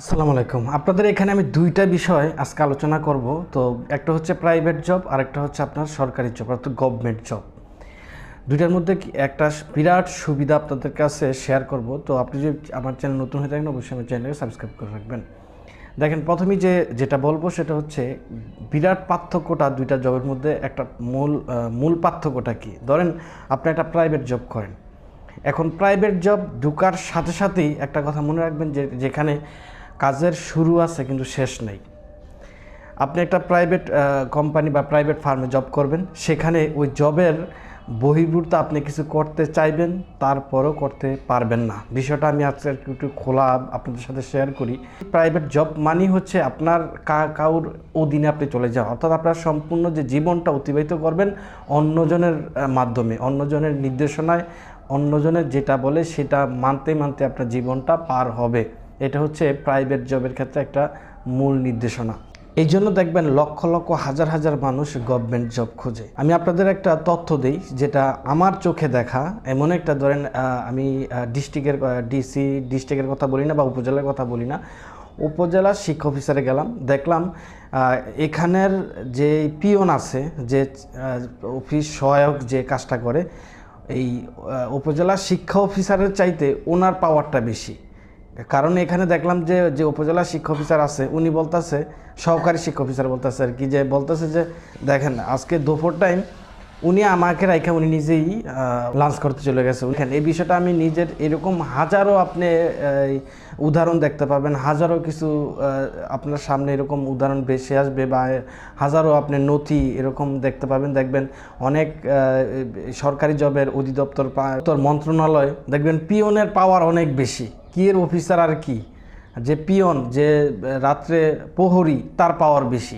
আসসালামু আলাইকুম। আপনাদের এখানে আমি দুইটা বিষয় আজকে আলোচনা করব। তো একটা হচ্ছে প্রাইভেট জব আর একটা হচ্ছে আপনার সরকারি জব অর্থাৎ গভর্নমেন্ট জব। দুইটার মধ্যে একটা বিরাট সুবিধা আপনাদের কাছে শেয়ার করব। তো আপনি যদি আমার চ্যানেল নতুন হয়ে থাকেন অবশ্যই আমার চ্যানেলকে সাবস্ক্রাইব করে রাখবেন। দেখেন, প্রথমেই যেটা বলবো সেটা হচ্ছে বিরাট পার্থক্যটা দুইটা জবের মধ্যে একটা মূল পার্থক্যটা কি। ধরেন আপনি একটা প্রাইভেট জব করেন, এখন প্রাইভেট জব ঢোকার সাথে সাথেই একটা কথা মনে রাখবেন যে যেখানে কাজের শুরু আছে কিন্তু শেষ নেই। আপনি একটা প্রাইভেট কোম্পানি বা প্রাইভেট ফার্মে জব করবেন, সেখানে ওই জবের বহির্ভূত আপনি কিছু করতে চাইবেন, তারপরও করতে পারবেন না। বিষয়টা আমি আজকে একটু খোলা আপনাদের সাথে শেয়ার করি। প্রাইভেট জব মানেই হচ্ছে আপনার কাউর অধীনে আপনি চলে যাওয়া, অর্থাৎ আপনার সম্পূর্ণ যে জীবনটা অতিবাহিত করবেন অন্যজনের মাধ্যমে, অন্যজনের নির্দেশনায়, অন্যজনের যেটা বলে সেটা মানতে মানতে আপনার জীবনটা পার হবে। এটা হচ্ছে প্রাইভেট জবের ক্ষেত্রে একটা মূল নির্দেশনা। এই জন্য দেখবেন লক্ষ লক্ষ হাজার হাজার মানুষ গভর্নমেন্ট জব খোঁজে। আমি আপনাদের একটা তথ্য দিই যেটা আমার চোখে দেখা। এমন একটা ধরেন আমি ডিস্ট্রিক্টের কথা বলি না বা উপজেলার কথা বলি না, উপজেলা শিক্ষা অফিসারে গেলাম, দেখলাম এখানের যে পিয়ন আছে, যে অফিস সহায়ক যে কাজটা করে, এই উপজেলা শিক্ষা অফিসারের চাইতে ওনার পাওয়ারটা বেশি। কারণ এখানে দেখলাম যে যে উপজেলা শিক্ষা অফিসার আছে উনি বলতেছে, সহকারী শিক্ষা অফিসার বলতেছে আর কি, যে বলতেছে যে দেখেন আজকে দুপুর টাইম উনি আমাকে রাইখা উনি নিজেই লাঞ্চ করতে চলে গেছে। ওইখানে এই বিষয়টা আমি নিজের এরকম হাজারো আপনি উদাহরণ দেখতে পাবেন, হাজারো কিছু আপনার সামনে এরকম উদাহরণ ভেসে আসবে, বা হাজারো আপনি নথি এরকম দেখতে পাবেন। দেখবেন অনেক সরকারি জবের অধিদপ্তর মন্ত্রণালয় দেখবেন পিয়নের পাওয়ার অনেক বেশি। কি এর অফিসার আর কি, যে পিয়ন, যে রাত্রে প্রহরী, তার পাওয়ার বেশি।